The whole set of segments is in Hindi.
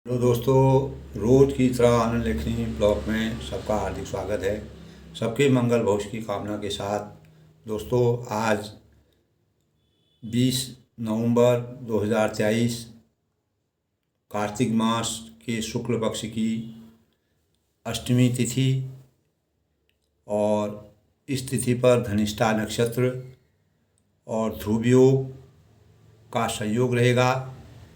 हेलो दोस्तों, रोज की तरह आनंद लेखनी ब्लॉग में सबका हार्दिक स्वागत है। सबके मंगल भविष्य की कामना के साथ दोस्तों, आज 20 नवंबर 2023 कार्तिक मास के शुक्ल पक्ष की अष्टमी तिथि और इस तिथि पर धनिष्ठा नक्षत्र और ध्रुव योग का संयोग रहेगा।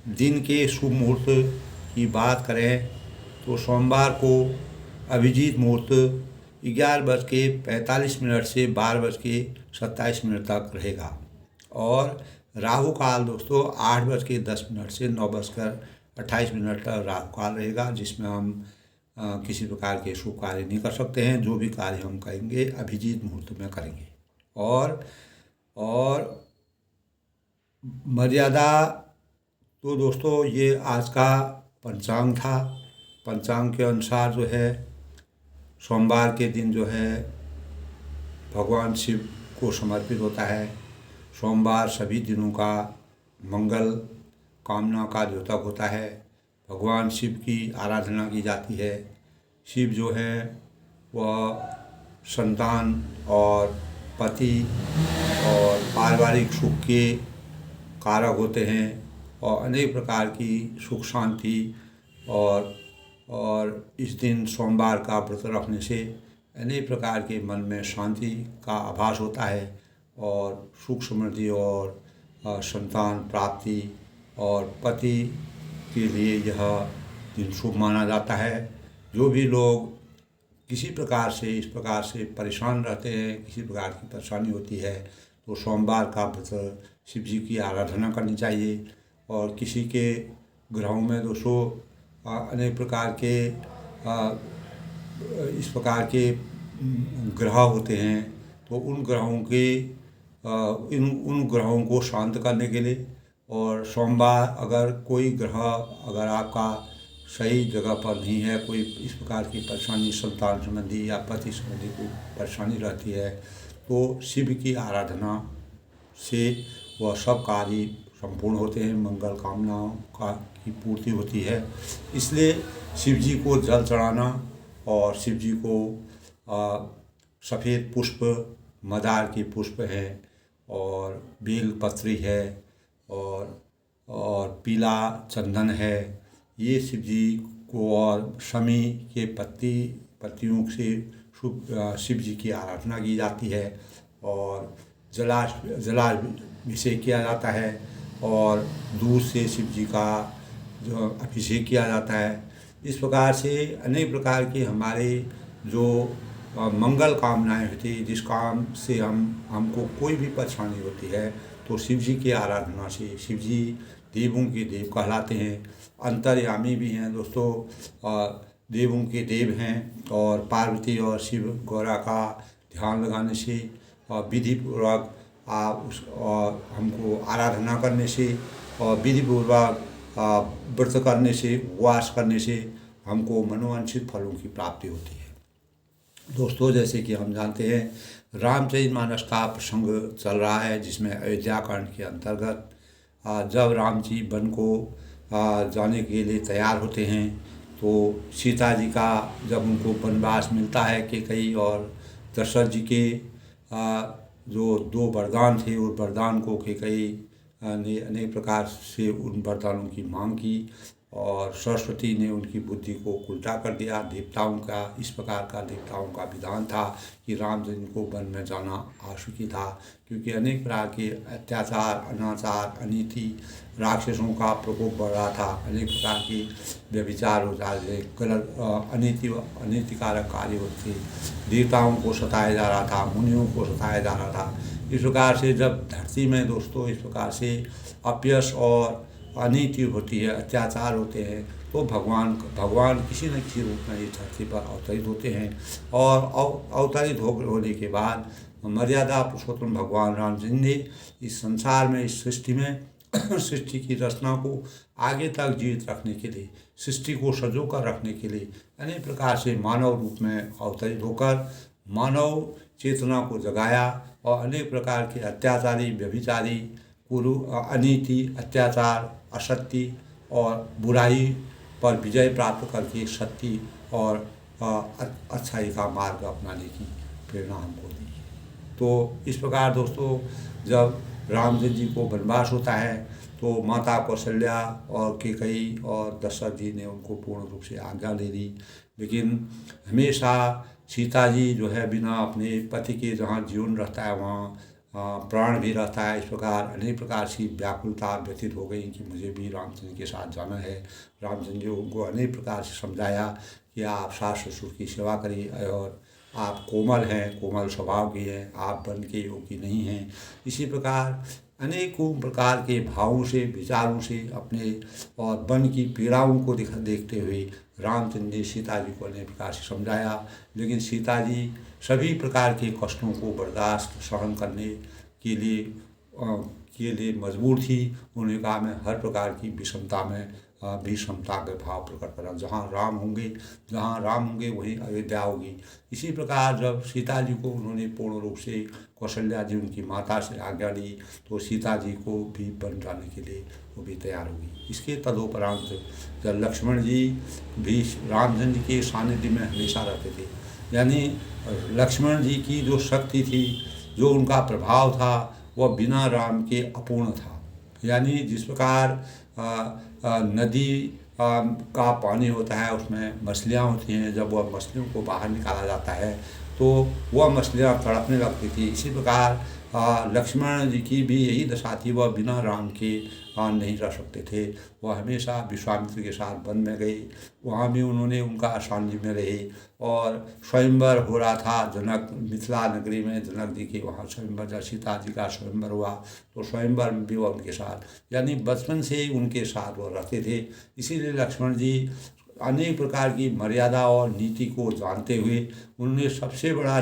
दिन के शुभ मुहूर्त की बात करें तो सोमवार को अभिजीत मुहूर्त 11:45 से 12:27 तक रहेगा और राहु काल दोस्तों 8:10 से 9:28 तक राहु काल रहेगा, जिसमें हम किसी प्रकार के शुभ कार्य नहीं कर सकते हैं। जो भी कार्य हम करेंगे अभिजीत मुहूर्त में करेंगे। और मर्यादा तो दोस्तों, ये आज का पंचांग था। पंचांग के अनुसार जो है सोमवार के दिन जो है भगवान शिव को समर्पित होता है। सोमवार सभी दिनों का मंगल कामना का द्योतक होता है। भगवान शिव की आराधना की जाती है। शिव जो है वह संतान और पति और पारिवारिक सुख के कारक होते हैं और अनेक प्रकार की सुख शांति और इस दिन सोमवार का व्रत रखने से अनेक प्रकार के मन में शांति का आभास होता है और सुख समृद्धि और संतान प्राप्ति और पति के लिए यह दिन शुभ माना जाता है। जो भी लोग किसी प्रकार से इस प्रकार से परेशान रहते हैं, किसी प्रकार की परेशानी होती है, तो सोमवार का व्रत शिव जी की आराधना करनी चाहिए। और किसी के ग्रहों में दोस्तों अनेक प्रकार के इस प्रकार के ग्रह होते हैं, तो उन ग्रहों के उन ग्रहों को शांत करने के लिए और सोमवार अगर कोई ग्रह अगर आपका सही जगह पर नहीं है, कोई इस प्रकार की परेशानी संतान संबंधी या पति संबंधी कोई परेशानी रहती है, तो शिव की आराधना से वह सब कार्य संपूर्ण होते हैं, मंगल कामनाओं की पूर्ति होती है। इसलिए शिव जी को जल चढ़ाना और शिव जी को सफ़ेद पुष्प, मदार के पुष्प हैं और बेल पत्री है और पीला चंदन है, ये शिव जी को और शमी के पत्तियों से शिव जी की आराधना की जाती है और जलाभिषेक किया जाता है और दूध से शिव जी का जो अभिषेक किया जाता है। इस प्रकार से अनेक प्रकार के हमारे जो मंगल कामनाएं होती है, जिस काम से हमको कोई भी परेशानी होती है, तो शिव जी की आराधना से शिव जी देवों के देव कहलाते हैं, अंतर्यामी भी हैं दोस्तों, देवों के देव हैं। और पार्वती और शिव गौरा का ध्यान लगाने से और विधि पूर्वक और हमको आराधना करने से और विधि पूर्वक व्रत करने से, उपवास करने से हमको मनोवांछित फलों की प्राप्ति होती है। दोस्तों, जैसे कि हम जानते हैं रामचरितमानस का प्रसंग चल रहा है, जिसमें अयोध्या कांड के अंतर्गत जब राम जी वन को जाने के लिए तैयार होते हैं, तो सीता जी का जब उनको वनवास मिलता है कैकेयी और दशरथ जी के जो 2 वरदान थे, उस वरदान को कैकेयी ने अनेक प्रकार से उन वरदानों की मांग की और सरस्वती ने उनकी बुद्धि को उल्टा कर दिया। देवताओं का इस प्रकार का देवताओं का विधान था कि राम जी को वन में जाना आवश्यक था, क्योंकि अनेक प्रकार के अत्याचार, अनाचार, अनीति, राक्षसों का प्रकोप बढ़ रहा था, अनेक प्रकार के व्यभिचार हो रहे थे, गलत अनीतिकारक कार्य होते थे, देवताओं को सताया जा रहा था, मुनियों को सताया जा रहा था। इस प्रकार से जब धरती में दोस्तों इस प्रकार से अपयश और अनीति होती है, अत्याचार होते हैं, तो भगवान किसी न किसी रूप में इस धरती पर अवतरित होते हैं और अवतरित होने के बाद मर्यादा पुरुषोत्तम भगवान राम जी ने इस संसार में, इस सृष्टि में सृष्टि की रचना को आगे तक जीवित रखने के लिए, सृष्टि को संजो कर रखने के लिए अनेक प्रकार से मानव रूप में अवतरित होकर मानव चेतना को जगाया और अनेक प्रकार के अत्याचारी, व्यभिचारी, अनीति, अत्याचार, असत्य और बुराई पर विजय प्राप्त करके सत्य और अच्छाई का मार्ग अपनाने की प्रेरणा हमको दी। तो इस प्रकार दोस्तों, जब रामचंद्र जी को वनवास होता है तो माता कौशल्या और कैकेयी और दशरथ जी ने उनको पूर्ण रूप से आज्ञा दे दी, लेकिन हमेशा सीता जी जो है बिना अपने पति के जहाँ जीवन रहता है वहाँ प्राण भी रहता है। इस प्रकार अनेक प्रकार की व्याकुलता व्यतीत हो गई कि मुझे भी रामचंद्र के साथ जाना है। रामचंद्र जी उनको अनेक प्रकार से समझाया कि आप सास ससुर की सेवा करिए और आप कोमल हैं, कोमल स्वभाव की हैं, आप वन के योग्य नहीं हैं। इसी प्रकार अनेकों प्रकार के भावों से, विचारों से अपने और वन की पीड़ाओं को देखते हुए रामचंद्र जी सीता जी को अनेक प्रकार से समझाया, लेकिन सीता जी सभी प्रकार के कष्टों को बर्दाश्त सहन करने के लिए मजबूर थी। उन्होंने कहा मैं हर प्रकार की विषमता में विषमता के भाव प्रकट करा, जहाँ राम होंगे वहीं अयोध्या होगी। इसी प्रकार जब सीता जी को उन्होंने पूर्ण रूप से कौशल्या जी उनकी माता से आज्ञा ली तो सीता जी को भी वन जाने के लिए वो भी तैयार होगी। इसके तदोपरांत जब लक्ष्मण जी भी रामचंद्र जी के सानिध्य में हमेशा रहते थे, यानी लक्ष्मण जी की जो शक्ति थी, जो उनका प्रभाव था, वह बिना राम के अपूर्ण था। यानी जिस प्रकार नदी का पानी होता है उसमें मछलियाँ होती हैं, जब वह मछलियों को बाहर निकाला जाता है तो वह मछलियाँ तड़पने लगती थी। इसी प्रकार लक्ष्मण जी की भी यही दशा थी, वह बिना राम के नहीं रह सकते थे। वह हमेशा विश्वामित्र के साथ वन में गए, वहाँ भी उन्होंने उनका सानिध्य में रहे और स्वयंवर हो रहा था जनक मिथिला नगरी में, जनक जी के वहाँ स्वयंवर, जब सीता जी का स्वयंवर हुआ तो स्वयंवर में भी वह उनके साथ, यानी बचपन से ही उनके साथ वो रहते थे। इसीलिए लक्ष्मण जी अनेक प्रकार की मर्यादा और नीति को जानते हुए उन्होंने सबसे बड़ा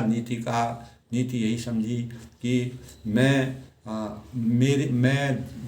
नीति यही समझी कि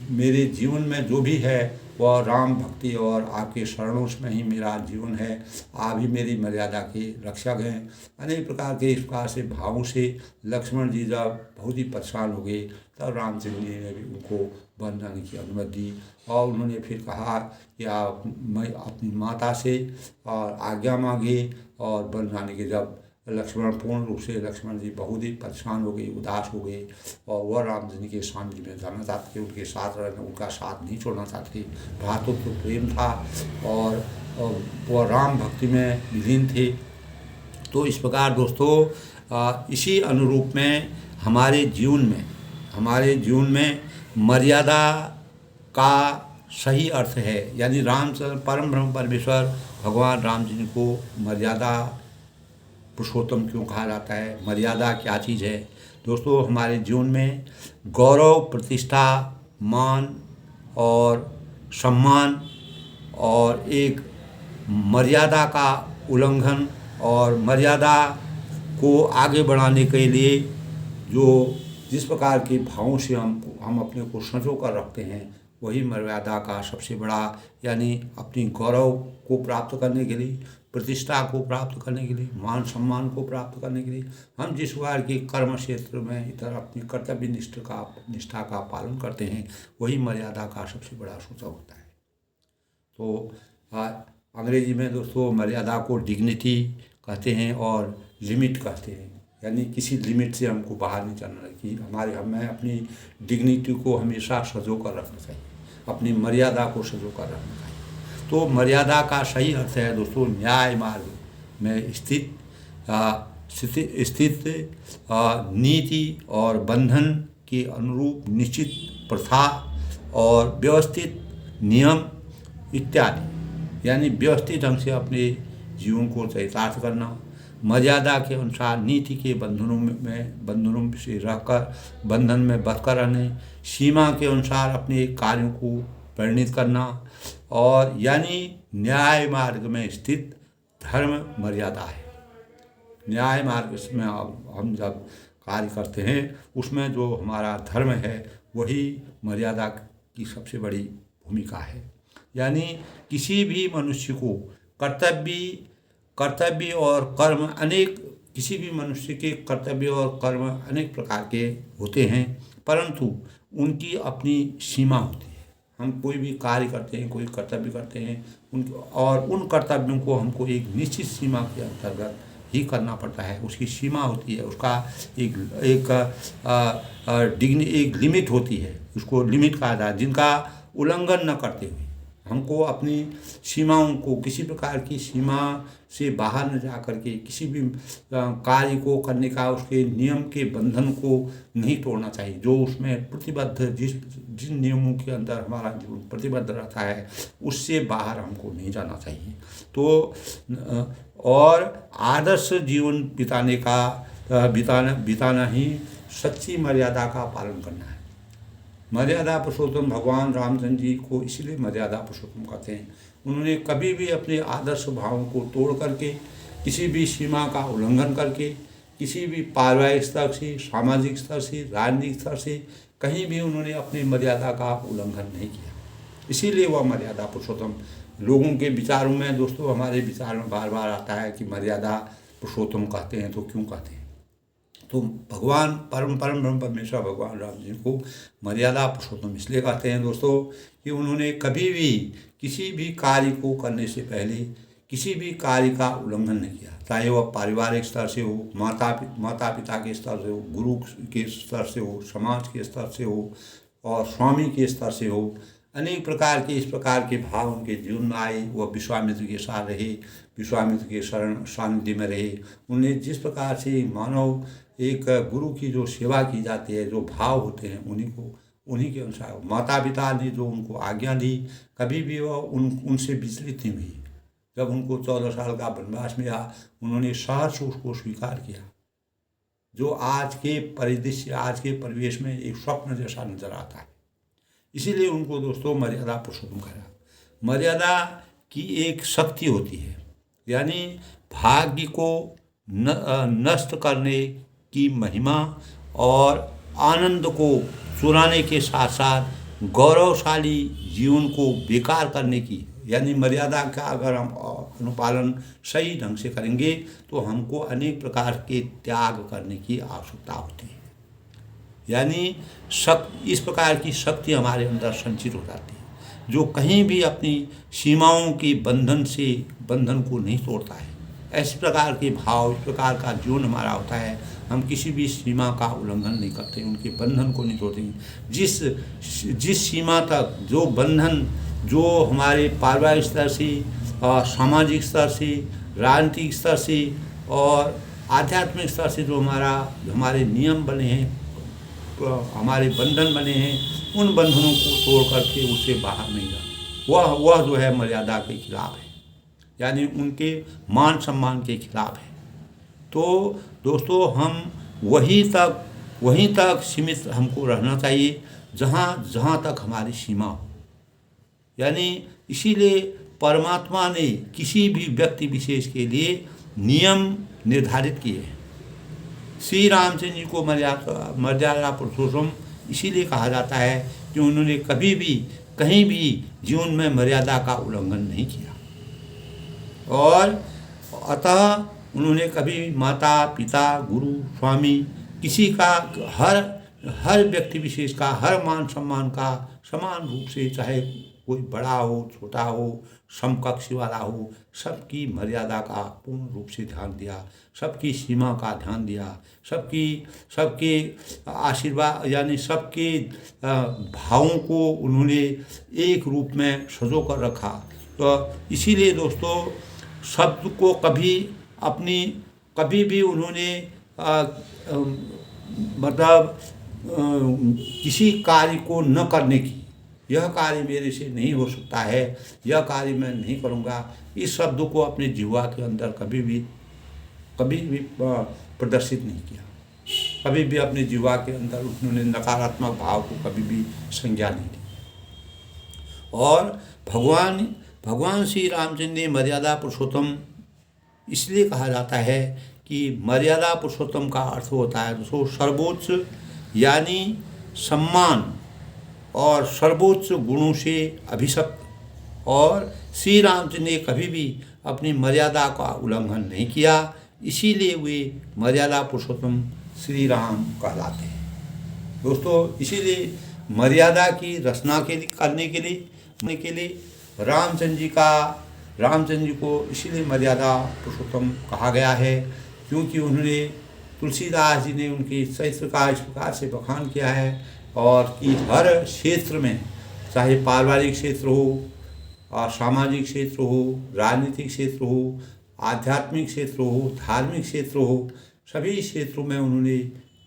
मेरे जीवन में जो भी है वह राम भक्ति और आपके शरणों में ही मेरा जीवन है। आप ही मेरी मर्यादा के रक्षक हैं। अनेक प्रकार के इस प्रकार से भावों से लक्ष्मण जी जब बहुत ही परेशान हो गए तब रामचंद्र जी ने भी उनको वन जाने की अनुमति दी और उन्होंने फिर कहा कि आप मैं अपनी माता से और आज्ञा मांगे और वन जाने के जब पूर्ण रूप से लक्ष्मण जी बहुत ही परेशान हो गए, उदास हो गए और वह रामचंद्र जी के सानिध्य में जाना चाहते थे, उनके साथ रहना, उनका साथ नहीं छोड़ना चाहते। भ्रातृत्व प्रेम था और वह राम भक्ति में विलीन थे। तो इस प्रकार दोस्तों इसी अनुरूप में हमारे जीवन में मर्यादा का सही अर्थ है, यानी रामचंद्र परम ब्रह्म परमेश्वर भगवान राम जी को मर्यादा पुरुषोत्तम क्यों कहा जाता है, मर्यादा क्या चीज़ है। दोस्तों हमारे जीवन में गौरव, प्रतिष्ठा, मान और सम्मान और एक मर्यादा का उल्लंघन और मर्यादा को आगे बढ़ाने के लिए जिस प्रकार के भावों से हम अपने को संजो कर रखते हैं, वही मर्यादा का सबसे बड़ा, यानी अपनी गौरव को प्राप्त करने के लिए, प्रतिष्ठा को प्राप्त करने के लिए, मान सम्मान को प्राप्त करने के लिए हम जिस प्रकार के कर्म क्षेत्र में इधर अपनी कर्तव्य निष्ठा का पालन करते हैं, वही मर्यादा का सबसे बड़ा सूचक होता है। तो अंग्रेजी में दोस्तों मर्यादा को डिग्निटी कहते हैं और लिमिट कहते हैं, यानी किसी लिमिट से हमको बाहर नहीं जाना कि हमें अपनी डिग्निटी को हमेशा संजो कर रखना चाहिए, अपनी मर्यादा को संजो कर रखना चाहिए। तो मर्यादा का सही अर्थ है दोस्तों न्याय मार्ग में स्थित नीति और बंधन के अनुरूप निश्चित प्रथा और व्यवस्थित नियम इत्यादि, यानी व्यवस्थित ढंग से अपने जीवन को चरितार्थ करना, मर्यादा के अनुसार नीति के बंधनों से रहकर बंधन में बचकर रहने, सीमा के अनुसार अपने कार्यों को परिणित करना और यानी न्याय मार्ग में स्थित धर्म मर्यादा है। न्याय मार्ग में हम जब कार्य करते हैं उसमें जो हमारा धर्म है वही मर्यादा की सबसे बड़ी भूमिका है। यानी किसी भी मनुष्य को कर्तव्य और कर्म किसी भी मनुष्य के कर्तव्य और कर्म अनेक प्रकार के होते हैं, परंतु उनकी अपनी सीमा होती है। हम कोई भी कार्य करते हैं, कोई कर्तव्य करते हैं, उन कर्तव्यों को हमको एक निश्चित सीमा के अंतर्गत ही करना पड़ता है। उसकी सीमा होती है, उसका एक एक एक लिमिट होती है, उसको लिमिट कहा जाता है, जिनका उल्लंघन न करते हुए हमको अपनी सीमाओं को, किसी प्रकार की सीमा से बाहर न जा करके किसी भी कार्य को करने का, उसके नियम के बंधन को नहीं तोड़ना चाहिए। जो उसमें प्रतिबद्ध, जिन नियमों के अंदर हमारा जीवन प्रतिबद्ध रहता है, उससे बाहर हमको नहीं जाना चाहिए। तो और आदर्श जीवन बिताना ही सच्ची मर्यादा का पालन करना है। मर्यादा पुरुषोत्तम भगवान रामचंद्र जी को इसलिए मर्यादा पुरुषोत्तम कहते हैं। उन्होंने कभी भी अपने आदर्श भावों को तोड़ करके, किसी भी सीमा का उल्लंघन करके, किसी भी पारिवारिक स्तर से, सामाजिक स्तर से, राजनीतिक स्तर से कहीं भी उन्होंने अपनी मर्यादा का उल्लंघन नहीं किया। इसीलिए वह मर्यादा पुरुषोत्तम। लोगों के विचारों में दोस्तों, हमारे विचार में बार बार आता है कि मर्यादा पुरुषोत्तम कहते हैं, तो क्यों कहते हैं? तो भगवान परम ब्रह्म परमेश्वर भगवान राम जी को मर्यादा पुरुषोत्तम इसलिए कहते हैं दोस्तों कि उन्होंने कभी भी किसी भी कार्य को करने से पहले किसी भी कार्य का उल्लंघन नहीं किया। चाहे वह पारिवारिक स्तर से हो, माता पिता के स्तर से हो, गुरु के स्तर से हो, समाज के स्तर से हो, और स्वामी के स्तर से हो। अनेक प्रकार के इस प्रकार के भाव उनके जीवन में आए। वह विश्वामित्र के साथ रहे, विश्वामित्र के शरण सानिध्य में रहे। उन्हें जिस प्रकार से मानव एक गुरु की जो सेवा की जाती है, जो भाव होते हैं, उन्हीं के अनुसार माता पिता ने जो उनको आज्ञा दी, कभी भी वह उनसे विचलित नहीं हुई। जब उनको 14 साल का वनवास मिला, उन्होंने सहर्ष उसको स्वीकार किया, जो आज के परिदृश्य, आज के परिवेश में एक स्वप्न जैसा नजर आता है। इसीलिए उनको दोस्तों मर्यादा पुरुषोत्तम कहा। मर्यादा की एक शक्ति होती है, यानी भाग्य को नष्ट करने की महिमा और आनंद को चुराने के साथ साथ गौरवशाली जीवन को बेकार करने की, यानी मर्यादा का अगर हम अनुपालन सही ढंग से करेंगे तो हमको अनेक प्रकार के त्याग करने की आवश्यकता होती है। यानी इस प्रकार की शक्ति हमारे अंदर संचित हो जाती है, जो कहीं भी अपनी सीमाओं के बंधन को नहीं तोड़ता है। ऐसे प्रकार के भाव, इस प्रकार का जीवन हमारा होता है। हम किसी भी सीमा का उल्लंघन नहीं करते, उनके बंधन को नहीं तोड़ते। जिस सीमा तक जो बंधन, जो हमारे पारिवारिक स्तर से, सामाजिक स्तर से, राजनीतिक स्तर से और आध्यात्मिक स्तर से जो हमारे नियम बने हैं, हमारे बंधन बने हैं, उन बंधनों को तोड़ करके उससे बाहर नहीं जाना, वह जो है मर्यादा के खिलाफ है, यानी उनके मान सम्मान के खिलाफ है। तो दोस्तों, हम वहीं तक सीमित हमको रहना चाहिए जहाँ तक हमारी सीमा हो। यानी इसीलिए परमात्मा ने किसी भी व्यक्ति विशेष के लिए नियम निर्धारित किए हैं। श्री रामचंद्र जी को मर्यादा पुरुषोत्तम इसीलिए कहा जाता है कि उन्होंने कभी भी कहीं भी जीवन में मर्यादा का उल्लंघन नहीं किया, और अतः उन्होंने कभी माता पिता, गुरु, स्वामी, किसी का, हर व्यक्ति विशेष का, हर मान सम्मान का समान रूप से, चाहे कोई बड़ा हो, छोटा हो, समकक्ष वाला हो, सबकी मर्यादा का पूर्ण रूप से ध्यान दिया, सबकी सीमा का ध्यान दिया, सबके आशीर्वाद, यानी सबके भावों को उन्होंने एक रूप में सजो कर रखा। तो इसीलिए दोस्तों, शब्द को कभी भी उन्होंने मतलब किसी कार्य को न करने की, यह कार्य मेरे से नहीं हो सकता है, यह कार्य मैं नहीं करूँगा, इस शब्द को अपने जीवा के अंदर कभी भी प्रदर्शित नहीं किया। कभी भी अपने जीवा के अंदर उन्होंने नकारात्मक भाव को कभी भी संज्ञा नहीं दी। और भगवान श्री रामचंद्र ने मर्यादा पुरुषोत्तम इसलिए कहा जाता है कि मर्यादा पुरुषोत्तम का अर्थ होता है दोस्तों सर्वोच्च, यानी सम्मान और सर्वोच्च गुणों से अभिषक्त। और श्री रामचंद्र ने कभी भी अपनी मर्यादा का उल्लंघन नहीं किया, इसीलिए वे मर्यादा पुरुषोत्तम श्री राम कहलाते हैं दोस्तों। इसीलिए मर्यादा की रचना करने के लिए रामचंद्र जी को इसीलिए मर्यादा पुरुषोत्तम कहा गया है, क्योंकि उन्होंने तुलसीदास जी ने उनके चरित्र का इस प्रकार से बखान किया है, और कि हर क्षेत्र में, चाहे पारिवारिक क्षेत्र हो और सामाजिक क्षेत्र हो, राजनीतिक क्षेत्र हो, आध्यात्मिक क्षेत्र हो, धार्मिक क्षेत्र हो, सभी क्षेत्रों में उन्होंने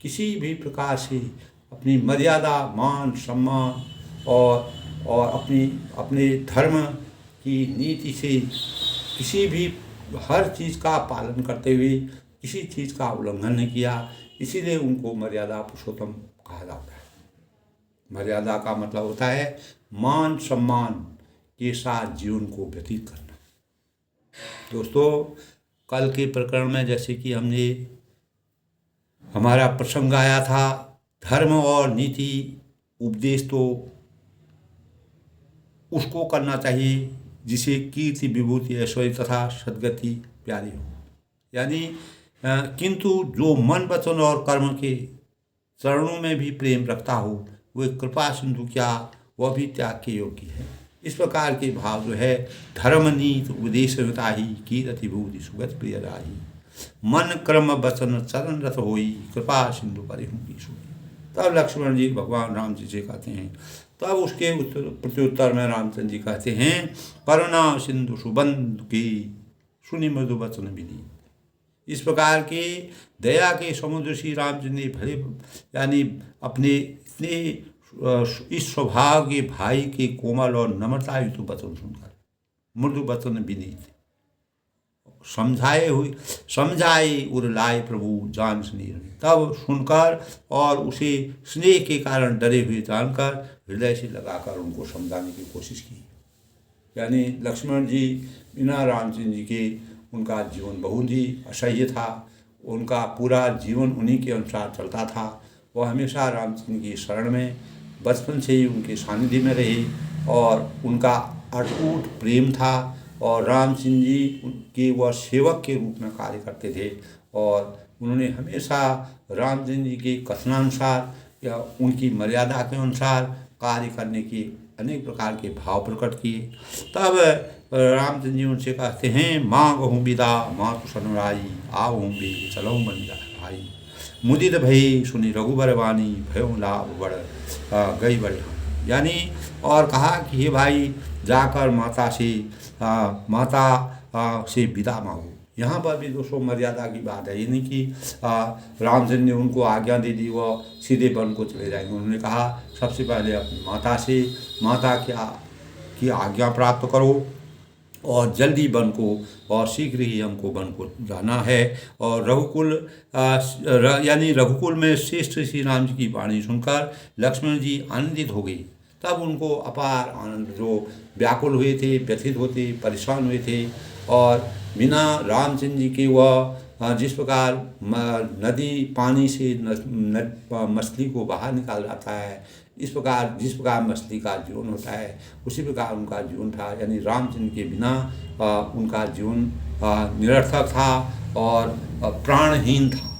किसी भी प्रकार से अपनी मर्यादा, मान सम्मान और अपने धर्म की नीति से किसी भी हर चीज़ का पालन करते हुए किसी चीज़ का उल्लंघन नहीं किया। इसीलिए उनको मर्यादा पुरुषोत्तम कहा जाता है। मर्यादा का मतलब होता है मान सम्मान के साथ जीवन को व्यतीत करना। दोस्तों, कल के प्रकरण में जैसे कि हमारा प्रसंग आया था, धर्म और नीति उपदेश तो उसको करना चाहिए जिसे कीर्ति, विभूति, ऐश्वर्य तथा सद्गति प्यारी हो। यानी किंतु जो मन, वचन और कर्म के चरणों में भी प्रेम रखता हो, वह कृपा सिंधु क्या, वह भी त्याग के योग्य है। इस प्रकार के भाव जो है, धर्म नीति उपदेश हिताही, कीर्ति विभूति सुगत प्रिय राही, मन क्रम वचन चरण रथ होई, कृपा सिंधु परिहूँ की सोई। तब लक्ष्मण जी भगवान राम जी से कहते हैं, तब उसके प्रत्युत्तर में रामचंद्र जी कहते हैं, करुणा सिंधु सुबंधु की सुनि मृदु वचन विनीत। इस प्रकार के दया के समुद्र श्री रामचंद्र ने भले यानी अपने इतने इस स्वभाव के भाई के कोमल और नम्रतायुक्त वचन सुनकर, मृदु वचन विनीत, समझाए उरलाए प्रभु जान स्नेह, तब सुनकर और उसे स्नेह के कारण डरे हुए जानकर हृदय से लगाकर उनको समझाने की कोशिश की। यानी लक्ष्मण जी बिना रामचंद्र जी के उनका जीवन बहुत ही असह्य था। उनका पूरा जीवन उन्हीं के अनुसार चलता था। वह हमेशा रामचंद्र की शरण में बचपन से ही उनके सानिध्य में रहे और उनका अटूट प्रेम था, और रामचंद्र जी के वह सेवक के रूप में कार्य करते थे, और उन्होंने हमेशा रामचंद्र जी के कथनानुसार या उनकी मर्यादा के अनुसार कार्य करने की अनेक प्रकार के भाव प्रकट किए। तब रामचंद्र जी उनसे कहते हैं, माँ गहूँ विदा मातु सनुराई, आहूँ बे चलऊँ बन जाए भाई, मुदित भई सुनी रघुबर वाणी, भयो लाभ बड़ गई बड़े हानि। यानी और कहा कि हे भाई, जाकर माता से विदा मांगो। यहाँ पर भी दोस्तों मर्यादा की बात है, ये नहीं कि रामचंद्र ने उनको आज्ञा दे दी वो सीधे वन को चले जाएंगे। उन्होंने कहा सबसे पहले अपनी माता की आज्ञा प्राप्त करो और जल्दी वन को, और शीघ्र ही हमको वन को जाना है। और रघुकुल में श्रेष्ठ श्री राम जी की वाणी सुनकर लक्ष्मण जी आनंदित हो गए। तब उनको अपार आनंद, जो व्याकुल हुए थे, व्यथित होते, परेशान हुए थे, और बिना रामचंद्र जी के वह जिस प्रकार नदी पानी से मछली को बाहर निकाल जाता है, जिस प्रकार मछली का जीवन होता है, उसी प्रकार उनका जीवन था। यानी रामचंद्र के बिना उनका जीवन निरर्थक था और प्राणहीन था।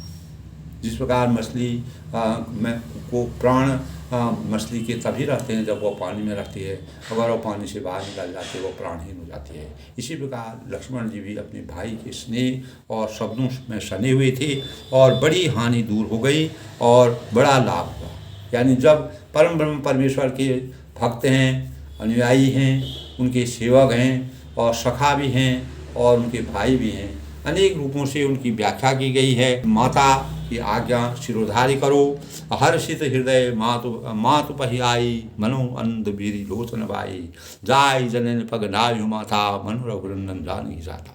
जिस प्रकार मछली को प्राण मछली के तभी रहते हैं जब वो पानी में रहती है, अगर वो पानी से बाहर निकल जाती है वो प्राणहीन हो जाती है। इसी प्रकार लक्ष्मण जी भी अपने भाई के स्नेह और शब्दों में सने हुए थे, और बड़ी हानि दूर हो गई और बड़ा लाभ हुआ। यानी जब परम ब्रह्म परमेश्वर के भक्त हैं, अनुयायी हैं, उनके सेवक हैं और सखा भी हैं और उनके भाई भी हैं, अनेक रूपों से उनकी व्याख्या की गई है। माता की आज्ञा शिरोधारी करो, हर्षित हृदय मातु पहि आई, मनो अंध बीरी लोचन बाई, जाय जनन पग नायु माता, मनु रघुनंदन जान ही जाता।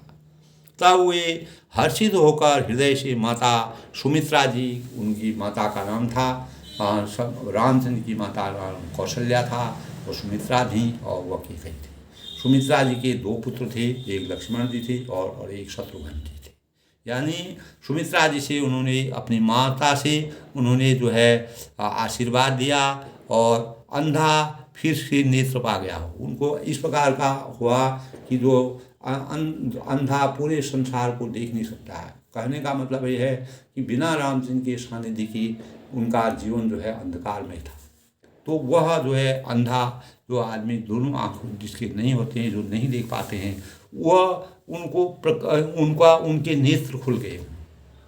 तब वे हर्षित होकर हृदय से माता सुमित्रा जी, उनकी माता का नाम था, रामचंद्र की माता का नाम कौशल्या था, वो सुमित्रा थी और वह कैकेयी थी। सुमित्रा जी के दो पुत्र थे, एक लक्ष्मण जी थे और एक शत्रुघ्न जी थे। यानी सुमित्रा जी से उन्होंने, अपनी माता से उन्होंने जो है आशीर्वाद दिया, और अंधा फिर से नेत्र पा गया। उनको इस प्रकार का हुआ कि जो अंधा पूरे संसार को देख नहीं सकता है। कहने का मतलब ये है कि बिना रामचंद्र के सानिध्य की उनका जीवन जो है अंधकार में था। तो वह जो है अंधा जो आदमी, दोनों आँखों जिसके नहीं होते हैं, जो नहीं देख पाते हैं, वह उनके नेत्र खुल गए।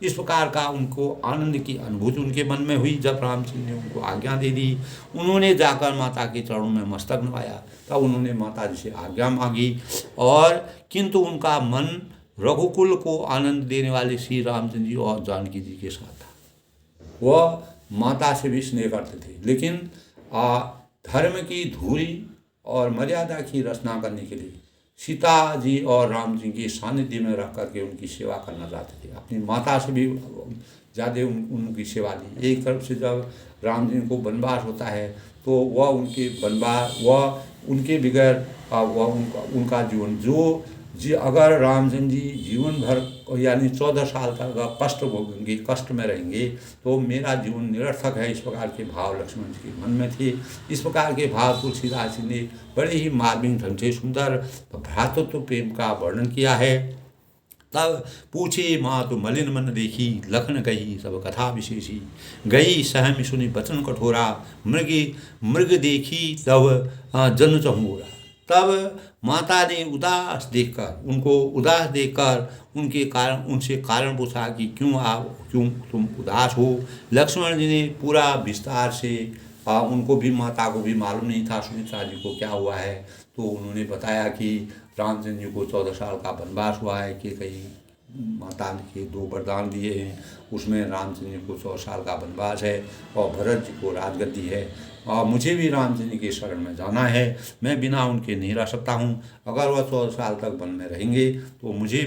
इस प्रकार का उनको आनंद की अनुभूति उनके मन में हुई। जब रामचंद्र ने उनको आज्ञा दे दी, उन्होंने जाकर माता के चरणों में मस्तक नवाया। तब उन्होंने माता जी से आज्ञा मांगी, और किंतु उनका मन रघुकुल को आनंद देने वाले श्री रामचंद्र जी और जानकी जी के साथ था। वह माता से भी स्नेह करते थे, लेकिन धर्म की धूरी और मर्यादा की रचना करने के लिए सीता जी और राम जी के सानिध्य में रह करके उनकी सेवा करना चाहते थे। अपनी माता से भी ज़्यादा उनकी सेवा दी। एक तरफ से जब राम जी को वनवास होता है, तो वह उनके बगैर उनका जीवन अगर रामचंद्र जी जीवन भर यानी 14 साल तक अगर कष्ट भोगेंगे, कष्ट में रहेंगे, तो मेरा जीवन निरर्थक है। इस प्रकार के भाव लक्ष्मण जी के मन में थे। इस प्रकार के भाव तुलसीदास जी ने बड़े ही मार्मिक ढंग से सुंदर भ्रातृत्व प्रेम का वर्णन किया है। तब पूछे माँ तो मलिन मन देखी, लखन गई सब कथा विशेषी, गई सहम सुनी बचन कठोरा, मृग देखी तब जन चहुरा। तब माता ने उनसे कारण पूछा कि क्यों तुम उदास हो। लक्ष्मण जी ने पूरा विस्तार से उनको भी, माता को भी मालूम नहीं था सुमित्रा जी को क्या हुआ है, तो उन्होंने बताया कि रामचंद्र जी को 14 साल का वनवास हुआ है, कि कई माता के 2 वरदान दिए हैं, उसमें रामचंद्र जी को 100 साल का वनवास है और भरत जी को राजगद्दी है, और मुझे भी रामचंद्र जी के शरण में जाना है। मैं बिना उनके नहीं रह सकता हूँ। अगर वह 14 साल तक वन में रहेंगे तो मुझे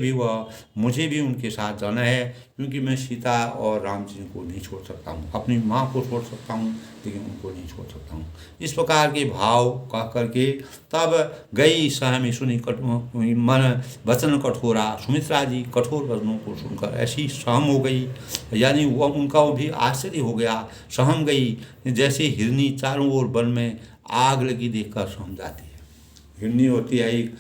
भी उनके साथ जाना है, क्योंकि मैं सीता और रामचंद्र को नहीं छोड़ सकता हूँ। अपनी माँ को छोड़ सकता हूँ, लेकिन उनको नहीं छोड़ सकता हूँ। इस प्रकार के भाव कह करके तब गई सहमी सुनी मन वचन कठोरा। सुमित्रा जी कठोर वचनों को सुनकर ऐसी सहम हो गई, यानी वह उनका भी आश्चर्य हो गया, सहम गई, जैसे हिरनी चारों ओर वन में आग लगी देखकर सहम जाती है। हिरनी होती है एक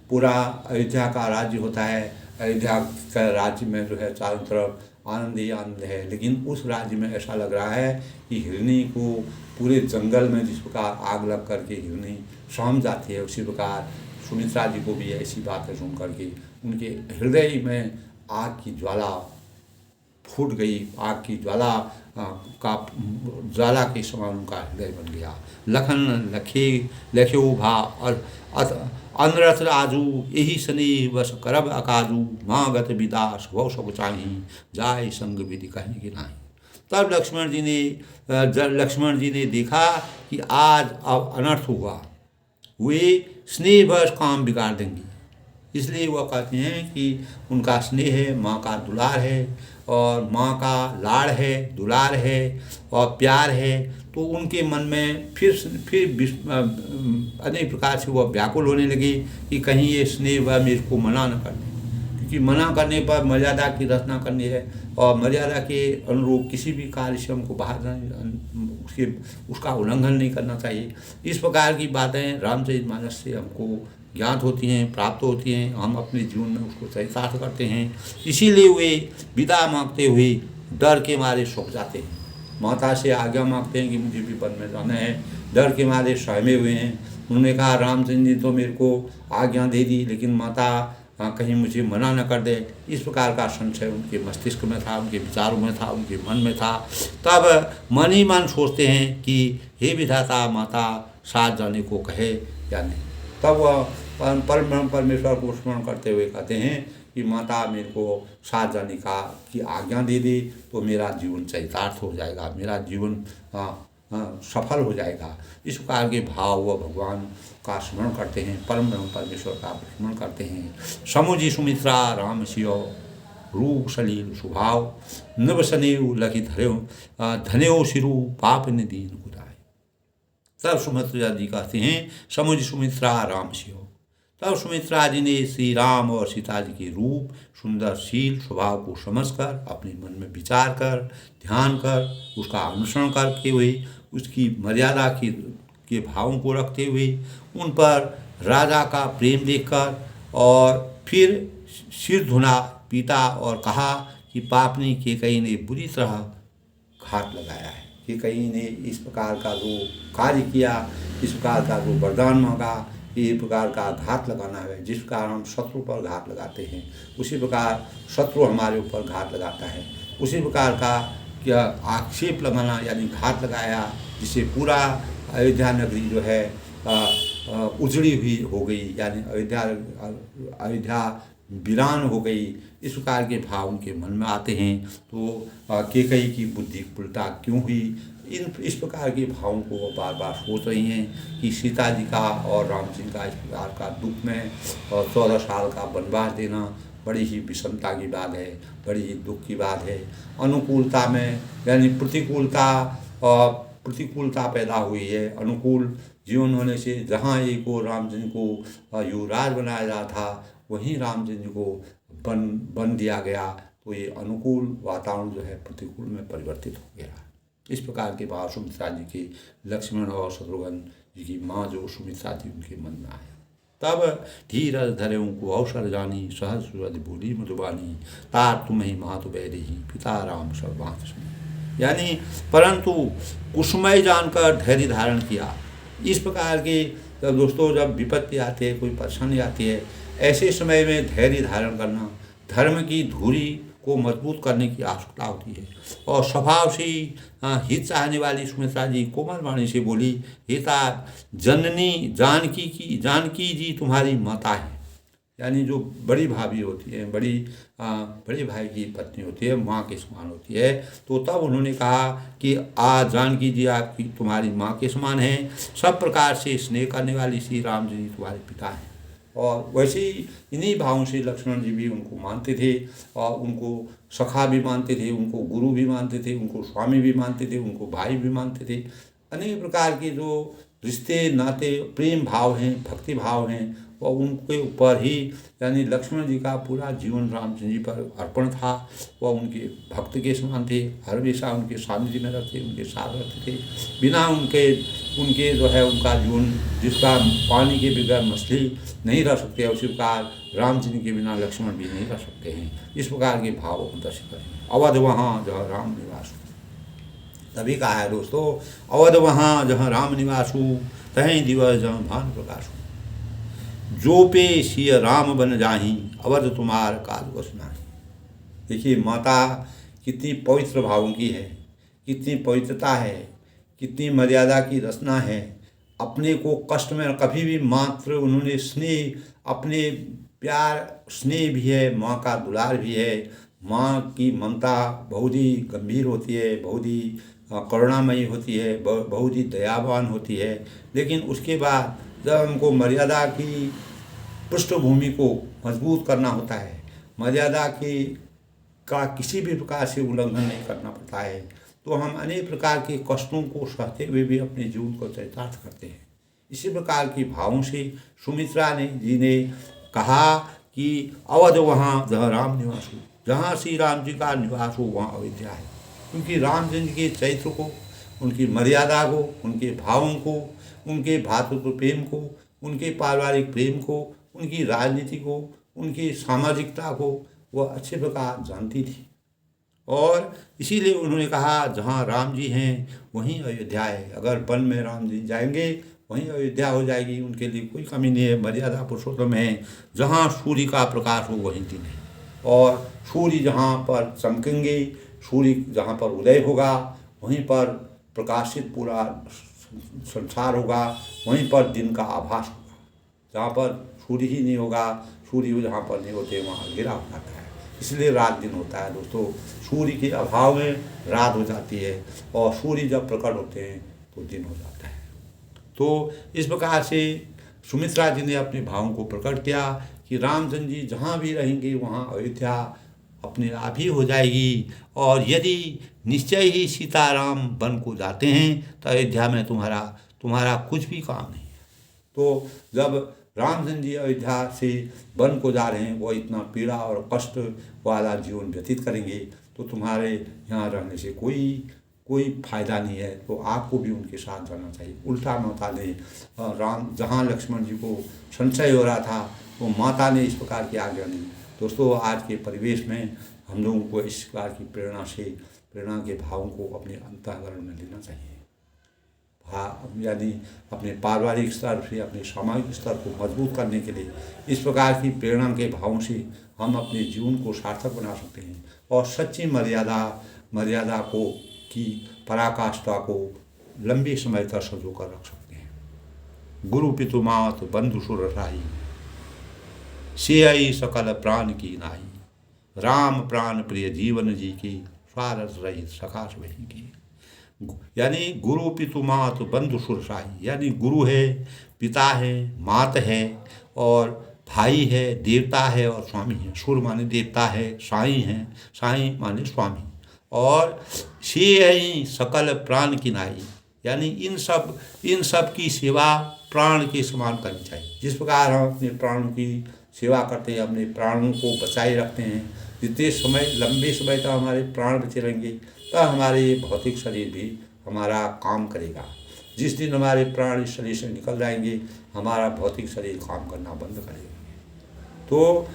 पूरा अयोध्या का राज्य होता है। अयोध्या का राज्य में जो है चारों तरफ आनंद ही आनंद है, लेकिन उस राज्य में ऐसा लग रहा है कि हिरनी को पूरे जंगल में जिस प्रकार आग लग करके हिरनी सहम जाती है, उसी प्रकार सुमित्रा जी को भी ऐसी बातें सुन करके उनके हृदय में आग की ज्वाला फूट गई। आग की ज्वाला के समान उनका हृदय बन गया। लखन लखे भा और अनरथ राजू, यही सनी बस करब अकाजू, माँ गत विदास भव सब चाही, जाय संग विधि कहने की नाही। तब लक्ष्मण जी ने देखा कि आज अब अनर्थ हुआ, वे स्नेह बस काम बिगाड़ देंगी। इसलिए वह कहते हैं कि उनका स्नेह है, माँ का दुलार है, और माँ का लाड़ है, दुलार है और प्यार है, तो उनके मन में फिर अनेक प्रकार से वह व्याकुल होने लगे कि कहीं ये स्नेह वह मेरे को मना न कर दे, क्योंकि मना करने पर मर्यादा की रचना करनी है, और मर्यादा के अनुरूप किसी भी कार्य से हमको बाहर उसका उल्लंघन नहीं करना चाहिए। इस प्रकार की बातें रामचरितमानस से हमको ज्ञात होती हैं, प्राप्त होती हैं, हम अपने जीवन में उसको चरितार्थ करते हैं। इसीलिए वे विदा मांगते हुए डर के मारे सूख जाते हैं। माता से आज्ञा मांगते हैं कि मुझे भी वन में जाना है, डर के मारे सहमे हुए हैं। उन्होंने कहा रामचंद्र जी तो मेरे को आज्ञा दे दी, लेकिन माता कहीं मुझे मना न कर दे। इस प्रकार का संशय उनके मस्तिष्क में था, उनके विचारों में था, उनके मन में था। तब मन ही मन सोचते हैं कि हे विधाता, माता साथ जाने को कहे या नहीं। तब वह परम परमेश्वर को स्मरण करते हुए कहते हैं कि माता मेरे को साथ जाने की आज्ञा दे दी तो मेरा जीवन चरितार्थ हो जाएगा, मेरा जीवन सफल हो जाएगा। इस प्रकार के भाव वह भगवान का स्मरण करते हैं, परम ब्रह्म परमेश्वर का स्मरण करते हैं। समुझी सुमित्रा राम सियो, रूप सलील स्वभाव, नभ सनेव लखी धन्यो सिरु पाप ने दीन गुदाय। तब सुमित्रा जी कहते हैं समुझी सुमित्रा राम सियो। तब सुमित्रा जी ने श्री राम और सीता जी के रूप, सुंदर शील स्वभाव को समझकर, अपने मन में विचार कर, ध्यान कर, उसका अनुसरण करते हुए, उसकी मर्यादा के भावों को रखते हुए, उन पर राजा का प्रेम देखकर, और फिर सिर धुना पीटा और कहा कि पापनी केकई ने बुरी तरह घात लगाया है, कैकेयी ने इस प्रकार का जो कार्य किया, इस प्रकार का जो वरदान मांगा, ये प्रकार का घात लगाना है, जिस प्रकार हम शत्रु पर घात लगाते हैं उसी प्रकार शत्रु हमारे ऊपर घात लगाता है। उसी प्रकार का क्या आक्षेप लगाना यानी घात लगाया, जिससे पूरा अयोध्या नगरी जो है उजड़ी हुई हो गई, यानी अयोध्या वीरान हो गई। इस प्रकार के भाव उनके मन में आते हैं। तो कैकेयी की बुद्धि कुलता क्यों हुई, इस प्रकार के भावों को वो बार बार सोच रही हैं कि सीता जी का और राम जी का इस प्रकार का दुख में और 14 साल का वनवास देना बड़ी ही विषमता की बात है, बड़ी ही दुख की बात है। अनुकूलता में यानी प्रतिकूलता पैदा हुई है। अनुकूल जीवन होने से जहाँ एक को रामचंद्र को युवराज बनाया जा था, वहीं रामचंद्र को बन दिया गया। तो ये अनुकूल वातावरण जो है प्रतिकूल में परिवर्तित हो गया। इस प्रकार के भाव सुमित्रा जी के लक्ष्मण और शत्रुघ्न जी की माँ जो सुमित्रा जी उनके मन में आया। तब धीरज धरे उनको अवसर जानी, सहज सुरज बोली मधुबानी, तार तुम ही मातु बैरी पिता राम सब बात सुनी। यानी परंतु कुसुमय जानकर धैर्य धारण किया। इस प्रकार के दोस्तों जब विपत्ति आती है, कोई परेशानी आती है, ऐसे समय में धैर्य धारण करना, धर्म की धुरी को मजबूत करने की आवश्यकता होती है। और स्वभाव से हित चाहने वाली सुमित्रा जी कोमल वाणी से बोली, हिता जननी जानकी जी तुम्हारी माता है। यानी जो बड़ी भाभी होती है, बड़े भाई की पत्नी होती है, माँ के समान होती है। तो तब उन्होंने कहा कि जानकी जी आपकी तुम्हारी माँ के समान हैं, सब प्रकार से स्नेह करने वाली श्री राम जी तुम्हारे पिता हैं। और वैसे ही इन्हीं भावों से लक्ष्मण जी भी उनको मानते थे और उनको सखा भी मानते थे, उनको गुरु भी मानते थे, उनको स्वामी भी मानते थे, उनको भाई भी मानते थे। अनेक प्रकार के जो रिश्ते नाते प्रेम भाव हैं, भक्ति भाव हैं, और उनके ऊपर ही यानी लक्ष्मण जी का पूरा जीवन रामचंद्र जी पर अर्पण था। वह उनके भक्त के समान थे, हर हमेशा उनके सानिध्य में रहते, उनके साथ रहते थे। बिना उनके जो है उनका जीवन, जिसका पानी के बगैर मछली नहीं रह सकते, उसी प्रकार रामचंद्र के बिना लक्ष्मण भी नहीं रह सकते हैं। इस प्रकार के भाव दर्शित करें। अवध वहाँ जहाँ राम निवास हो, तभी कहा है दोस्तों, अवध वहाँ जहाँ राम निवास हो, तहीं दिवस जहाँ भानु प्रकाश हो, जो पे सिय राम बन जाही, अवध तुम्हार काज बस नाही। देखिए माता कितनी पवित्र भावों की है, कितनी पवित्रता है, कितनी मर्यादा की रचना है। अपने को कष्ट में कभी भी मात्र उन्होंने स्नेह, अपने प्यार स्नेह भी है, माँ का दुलार भी है। माँ की ममता बहुत ही गंभीर होती है, बहुत ही करुणामयी होती है, बहुत ही दयावान होती है। लेकिन उसके बाद जब हमको मर्यादा की पृष्ठभूमि को मजबूत करना होता है, मर्यादा का किसी भी प्रकार से उल्लंघन नहीं करना पड़ता है, तो हम अनेक प्रकार के कष्टों को सहते हुए भी अपने जीवन को चरितार्थ करते हैं। इसी प्रकार की भावों से सुमित्रा जी ने कहा कि अवध वहाँ जहाँ राम निवास हो, जहाँ श्री राम जी का निवास हो वहाँ अयोध्या है। क्योंकि रामचंद्र के चरित्र को, उनकी मर्यादा को, उनके भावों को, उनके भातृत्व प्रेम को, उनके पारिवारिक प्रेम को, उनकी राजनीति को, उनकी सामाजिकता को वह अच्छे प्रकार जानती थी। और इसीलिए उन्होंने कहा जहाँ राम जी हैं वहीं अयोध्या है। अगर वन में राम जी जाएंगे वहीं अयोध्या हो जाएगी, उनके लिए कोई कमी नहीं है। मर्यादा पुरुषोत्तम है, जहाँ सूर्य का प्रकाश हो वहीं दिन है। और सूर्य जहाँ पर चमकेंगे, सूर्य जहाँ पर उदय होगा वहीं पर प्रकाशित पूरा संसार होगा, वहीं पर दिन का आभास होगा। जहाँ पर सूर्य ही नहीं होगा, सूर्य जहाँ पर नहीं होते वहाँ अंधेरा हो जाता है, इसलिए रात दिन होता है दोस्तों। सूर्य के अभाव में रात हो जाती है और सूर्य जब प्रकट होते हैं तो दिन हो जाता है। तो इस प्रकार से सुमित्रा जी ने अपने भावों को प्रकट किया कि रामचंद्र जी जहाँ भी रहेंगे वहाँ अयोध्या अपने आप ही हो जाएगी। और यदि निश्चय ही सीताराम वन को जाते हैं तो अयोध्या में तुम्हारा कुछ भी काम नहीं। तो जब रामचंद्र जी अयोध्या से वन को जा रहे हैं, वो इतना पीड़ा और कष्ट वाला जीवन व्यतीत करेंगे, तो तुम्हारे यहाँ रहने से कोई फायदा नहीं है। तो आपको भी उनके साथ जाना चाहिए। उल्टा माता ने जहाँ लक्ष्मण जी को संशय हो रहा था, तो माता ने इस प्रकार की आज्ञा दी। दोस्तों आज के परिवेश में हम लोगों को इस प्रकार की प्रेरणा से प्रेरणा के भावों को अपने अंतःकरण में लेना चाहिए। यानी अपने पारिवारिक स्तर से अपने सामाजिक स्तर को मजबूत करने के लिए इस प्रकार की प्रेरणा के भावों से हम अपने जीवन को सार्थक बना सकते हैं और सच्ची मर्यादा को की पराकाष्ठा को लंबे समय तक संजो कर रख सकते हैं। गुरु पितु मात बंधु सुर रसाई, सेई सकल प्राण की नाई, राम प्राण प्रिय जीवन जी की, स्वारस रहित सखास वही की। यानी गुरु पितु मात बंधु सुर साई, यानी गुरु है, पिता है, मात है और भाई है, देवता है और स्वामी है। सुर माने देवता है, साई है, साई माने स्वामी। और से सकल प्राण की नाई, यानी इन सब की सेवा प्राण के समान करनी चाहिए। जिस प्रकार हम अपने प्राणों की सेवा करते हैं, अपने प्राणों को बचाए रखते हैं, जितने समय लंबे समय तक हमारे प्राण बचे रहेंगे तब हमारे भौतिक शरीर भी हमारा काम करेगा। जिस दिन हमारे प्राण इस शरीर से निकल जाएंगे हमारा भौतिक शरीर काम करना बंद करेगा। तो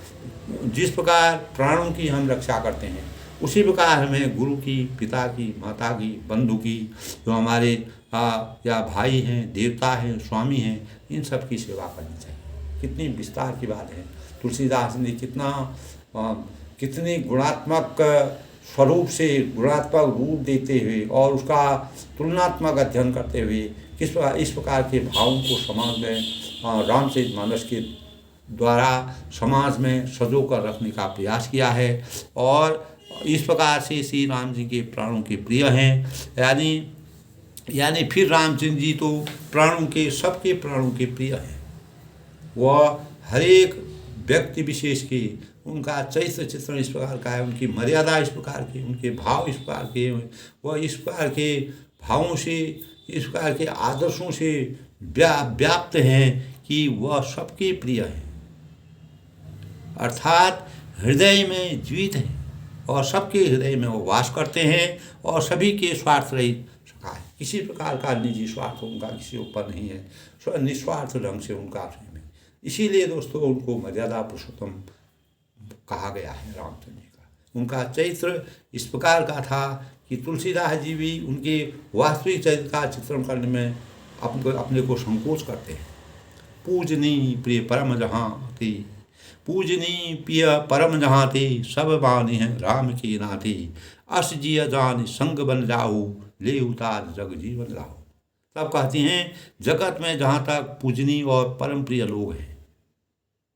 जिस प्रकार प्राणों की हम रक्षा करते हैं उसी प्रकार हमें गुरु की, पिता की, माता की, बंधु की, जो हमारे या भाई हैं, देवता हैं, स्वामी हैं, इन सब की सेवा करनी चाहिए। कितनी विस्तार की बात है। तुलसीदास ने कितनी गुणात्मक स्वरूप से गुणात्मक रूप देते हुए और उसका तुलनात्मक अध्ययन करते हुए इस प्रकार के भावों को समाज में रामचरितमानस के द्वारा समाज में सजो कर रखने का प्रयास किया है। और इस प्रकार से श्री राम जी के प्राणों के प्रिय हैं। यानी फिर रामचंद्र जी तो प्राणों के, सबके प्राणों के प्रिय हैं। वह हर एक व्यक्ति विशेष के, उनका चरित्र चित्रण इस प्रकार का है, उनकी मर्यादा इस प्रकार की, उनके भाव इस प्रकार के, वह इस प्रकार के भावों से, इस प्रकार के आदर्शों से व्याप्त हैं कि वह सबके प्रिय हैं। अर्थात हृदय में जीवित हैं और सबके हृदय में वो वास करते हैं और सभी के स्वार्थ रहित सखा है। किसी प्रकार का निजी स्वार्थ उनका किसी ऊपर नहीं है, निस्वार्थ ढंग से उनका प्रेम है। इसीलिए दोस्तों उनको मर्यादा पुरुषोत्तम कहा गया है रामचंद्र जी का। उनका चरित्र इस प्रकार का था कि तुलसीदास जी भी उनके वास्तविक चरित्र का चित्रण करने में अपने को संकोच करते हैं। पूजनी प्रिय परम जहाँ थे, पूजनी प्रिय परम जहाँ थे, सब बानी हैं राम की नाते, अस जिय जान संग बन जाऊ, ले उतार जग जीवन लाओ। तब कहती हैं जगत में जहाँ तक पूजनी और परम प्रिय लोग हैं,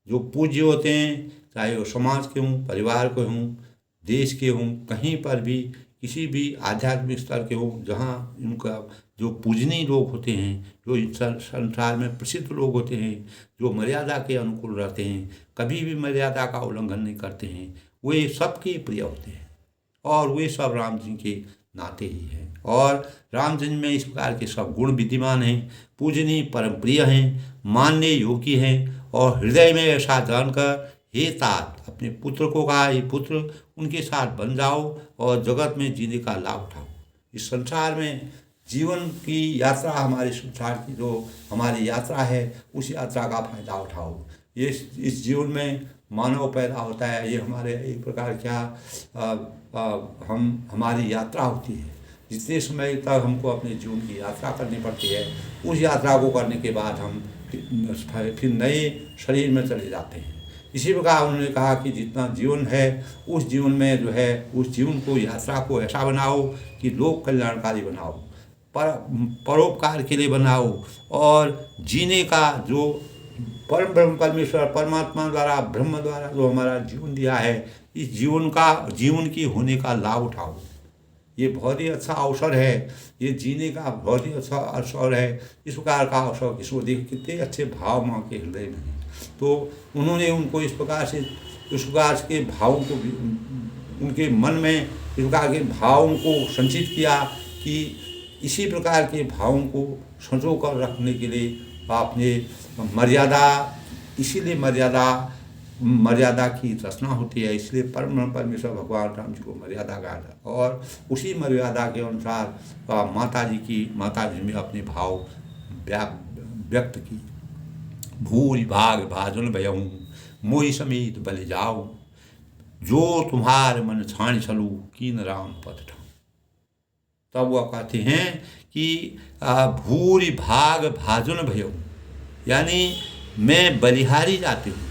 जो पूज्य होते हैं, चाहे वो समाज के हों, परिवार के हों, देश के हों, कहीं पर भी किसी भी आध्यात्मिक स्तर के हों, जहाँ उनका जो पूजनीय लोग होते हैं, जो संसार में प्रसिद्ध लोग होते हैं, जो मर्यादा के अनुकूल रहते हैं, कभी भी मर्यादा का उल्लंघन नहीं करते हैं, वे सबके प्रिय होते हैं और वे सब राम जी के नाते ही हैं। और रामचंद्र में इस प्रकार के सब गुण विद्यमान हैं। पूजनीय, परम प्रिय हैं, मानने योग्य हैं और हृदय में ऐसा जानकर हे तात, अपने पुत्र को कहा, ये पुत्र उनके साथ बन जाओ और जगत में जीने का लाभ उठाओ। इस संसार में जीवन की यात्रा, हमारे संसार की जो हमारी यात्रा है, उस यात्रा का फायदा उठाओ। ये इस जीवन में मानव पैदा होता है, ये हमारे एक प्रकार क्या हमारी यात्रा होती है। जितने समय तक हमको अपने जीवन की यात्रा करनी पड़ती है, उस यात्रा को करने के बाद हम फिर नए शरीर में चले जाते हैं। इसी प्रकार उन्होंने कहा कि जितना जीवन है उस जीवन में जो है, उस जीवन को, यात्रा को ऐसा बनाओ कि लोक कल्याणकारी बनाओ, परोपकार के लिए बनाओ और जीने का जो परम ब्रह्म परमेश्वर परमात्मा द्वारा, ब्रह्म द्वारा जो हमारा जीवन दिया है, इस जीवन की होने का लाभ उठाओ। ये बहुत ही अच्छा अवसर है, ये जीने का बहुत ही अच्छा अवसर है। इस प्रकार का अवसर किसको देख, कितने अच्छे भाव माँ के हृदय में हैं। तो उन्होंने उनको इस प्रकार के भावों को, उनके मन में इस प्रकार के भावों को संचित किया कि इसी प्रकार के भावों को संजो कर रखने के लिए आपने मर्यादा, इसीलिए मर्यादा की रचना होती है। इसलिए परम परमेश्वर भगवान राम जी को मर्यादा कहा था और उसी मर्यादा के अनुसार माता जी में अपने भाव व्यक्त की। भूरि भाग भाजन भयहूँ, मोहि समेत बलि जाऊँ, जो तुम्हार मन छाण चलू, कीन राम पद ठाऊँ। तब वह कहते हैं कि भूरि भाग भाजुन भयो, यानी मैं बलिहारी जाती हूँ,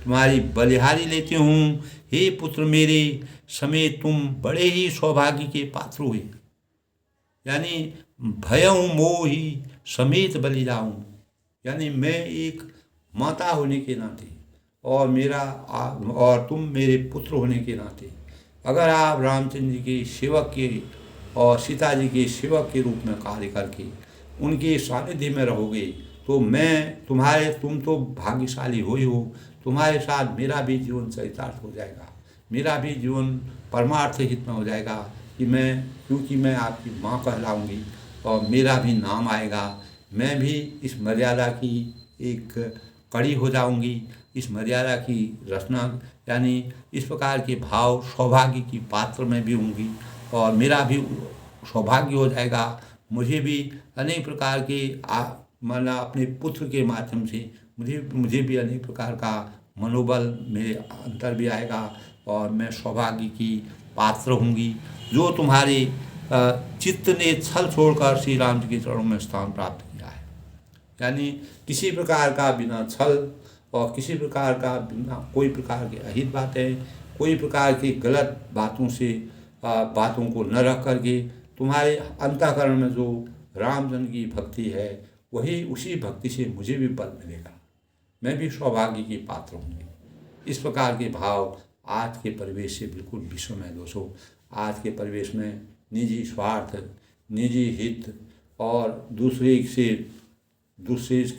तुम्हारी बलिहारी लेती हूँ, हे पुत्र मेरे, समेत तुम बड़े ही सौभाग्य के पात्र हुए। यानी भयऊ मोहि समेत बलि जाऊं, यानी मैं एक माता होने के नाते और और तुम मेरे पुत्र होने के नाते, अगर आप रामचंद्र जी के सेवक के और सीता जी के सेवक के रूप में कार्य करके उनके सानिध्य में रहोगे तो तुम तो भाग्यशाली हो ही हो, तुम्हारे साथ मेरा भी जीवन चरितार्थ हो जाएगा, मेरा भी जीवन परमार्थ हित में हो जाएगा क्योंकि मैं आपकी माँ कहलाऊंगी और मेरा भी नाम आएगा, मैं भी इस मर्यादा की एक कड़ी हो जाऊंगी, इस मर्यादा की रचना, यानी इस प्रकार के भाव सौभाग्य की पात्र में भी होंगी और मेरा भी सौभाग्य हो जाएगा। मुझे भी अनेक प्रकार के माना अपने पुत्र के माध्यम से मुझे भी अनेक प्रकार का मनोबल मेरे अंतर भी आएगा और मैं सौभाग्य की पात्र होंगी। जो तुम्हारे चित्त ने छल छोड़कर श्री राम जी के चरणों में स्थान प्राप्त किया है, यानी किसी प्रकार का बिना छल और किसी प्रकार का बिना कोई प्रकार के अहित बातें, कोई प्रकार की गलत बातों को न रख करके तुम्हारे अंतःकरण में जो रामचंद्र की भक्ति है वही उसी भक्ति से मुझे भी बल मिलेगा, मैं भी सौभाग्य की पात्र होंगी। इस प्रकार के भाव आज के परिवेश से बिल्कुल विषम है दोस्तों। आज के परिवेश में निजी स्वार्थ, निजी हित और दूसरे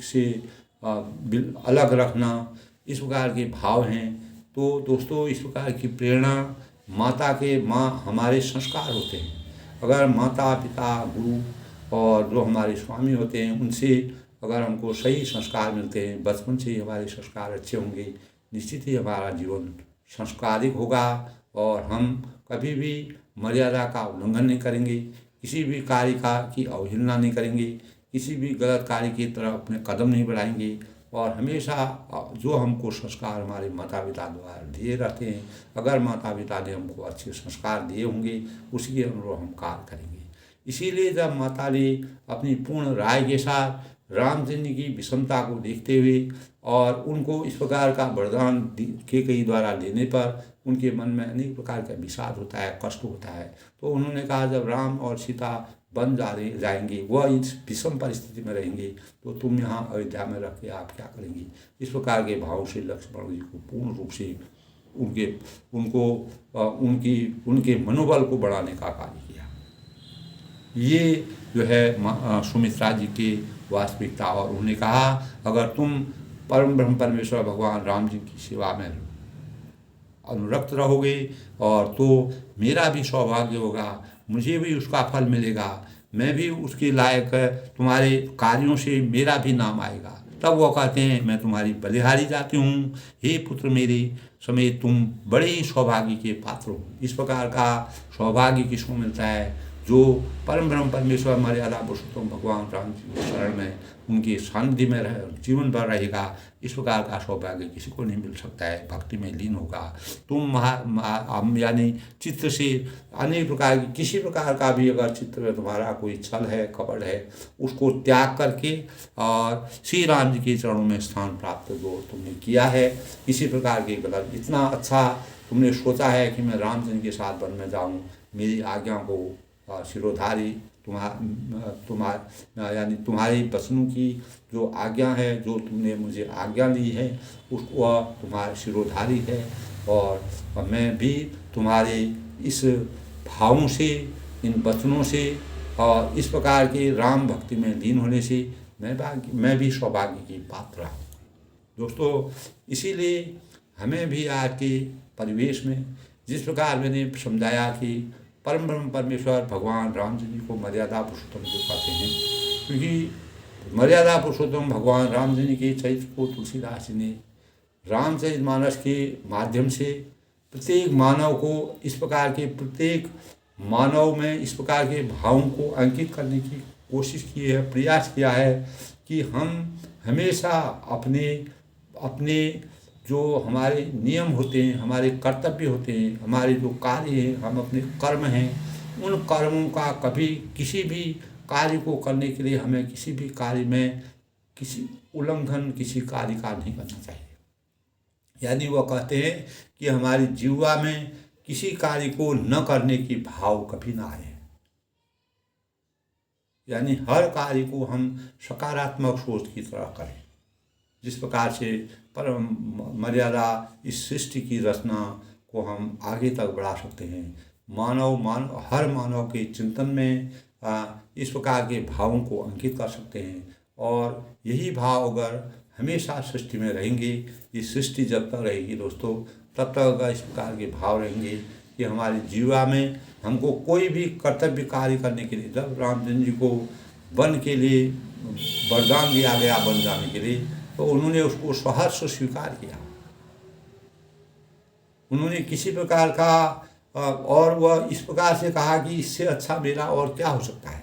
से अलग रखना, इस प्रकार के भाव हैं। तो दोस्तों इस प्रकार की प्रेरणा माँ हमारे संस्कार होते हैं। अगर माता पिता गुरु और जो हमारे स्वामी होते हैं उनसे अगर हमको सही संस्कार मिलते हैं, बचपन से ही हमारे संस्कार अच्छे होंगे, निश्चित ही हमारा जीवन संस्कारिक होगा और हम कभी भी मर्यादा का उल्लंघन नहीं करेंगे, किसी भी कार्य की अवहेलना नहीं करेंगे, किसी भी गलत कार्य की तरफ अपने कदम नहीं बढ़ाएंगे और हमेशा जो हमको संस्कार हमारे माता पिता द्वारा दिए रहते हैं, अगर माता पिता ने हमको अच्छे संस्कार दिए होंगे उसी के अनुरूप हम कार्य करेंगे। इसीलिए जब माता ने अपनी पूर्ण राय के साथ रामचंद्र की विषमता को देखते हुए और उनको इस प्रकार का वरदान कैकेयी द्वारा लेने पर उनके मन में अनेक प्रकार का विषाद होता है, कष्ट होता है, तो उन्होंने कहा जब राम और सीता बन जाएंगे, वह इस विषम परिस्थिति में रहेंगे, तो तुम यहाँ अयोध्या में रख के आप क्या करेंगी। इस प्रकार के भाव से लक्ष्मण जी को पूर्ण रूप से उनके मनोबल को बढ़ाने का कार्य किया। ये जो है सुमित्रा जी की वास्तविकता। और उन्होंने कहा अगर तुम परम ब्रह्म परमेश्वर भगवान राम जी की सेवा में अनुरक्त रहोगे और तो मेरा भी सौभाग्य होगा, मुझे भी उसका फल मिलेगा, मैं भी उसके लायक तुम्हारे कार्यों से मेरा भी नाम आएगा। तब वो कहते हैं मैं तुम्हारी बलिहारी जाती हूँ, हे पुत्र मेरे, समेत तुम बड़े ही सौभाग्य के पात्र हो। इस प्रकार का सौभाग्य किसको मिलता है? जो परम ब्रह्म परमेश्वर मर्यादा पुरुषोत्तम भगवान राम जी के शरण में उनके सानिध्य में जीवन भर रहेगा। इस प्रकार का सौभाग्य किसी को नहीं मिल सकता है। भक्ति में लीन होगा तुम यानी चित्त से अनेक प्रकार की किसी प्रकार का भी अगर चित्त में तुम्हारा कोई छल है, कपट है, उसको त्याग करके और श्री राम जी के चरणों में स्थान प्राप्त जो तुमने किया है, किसी प्रकार की गलत, इतना अच्छा तुमने सोचा है कि मैं रामचंद्र के साथ वन में जाऊँ, मेरी आज्ञा को शिरोधारी यानी तुम्हारी वचनों की जो आज्ञा है, जो तुमने मुझे आज्ञा दी है, उसको वह तुम्हारा शिरोधारी है और मैं भी तुम्हारे इस भावों से, इन वचनों से और इस प्रकार के राम भक्ति में लीन होने से मैं भी सौभाग्य की पात्र हूँ। दोस्तों इसीलिए हमें भी आज के परिवेश में जिस प्रकार मैंने समझाया कि परम ब्रह्म परमेश्वर भगवान राम जी को मर्यादा पुरुषोत्तम जो कहते हैं, क्योंकि मर्यादा पुरुषोत्तम भगवान राम जी के चरित्र को तुलसीदास जी ने रामचरितमानस के माध्यम से प्रत्येक मानव को इस प्रकार के प्रत्येक मानव में इस प्रकार के भावों को अंकित करने की कोशिश की है, प्रयास किया है कि हम हमेशा अपने जो हमारे नियम होते हैं, हमारे कर्तव्य होते हैं, हमारे जो कार्य हैं, हम अपने कर्म हैं, उन कर्मों का कभी किसी भी कार्य को करने के लिए हमें किसी भी कार्य में किसी उल्लंघन किसी कार्य का नहीं करना चाहिए। यानी वह कहते हैं कि हमारी जीवा में किसी कार्य को न करने की भाव कभी ना आए। यानी हर कार्य को हम सकारात्मक सोच की तरह करें। जिस प्रकार से परम मर्यादा इस सृष्टि की रचना को हम आगे तक बढ़ा सकते हैं। हर मानव के चिंतन में इस प्रकार के भावों को अंकित कर सकते हैं और यही भाव अगर हमेशा सृष्टि में रहेंगे, ये सृष्टि जब तक रहेगी दोस्तों तब तक अगर इस प्रकार के भाव रहेंगे कि हमारी जीवा में हमको कोई भी कर्तव्य कार्य करने के लिए, जब रामचंद्र जी को वन के लिए वरदान दिया गया वन जाने के लिए, तो उन्होंने उसको सहर्ष स्वीकार किया। उन्होंने किसी प्रकार का और वह इस प्रकार से कहा कि इससे अच्छा मेरा और क्या हो सकता है।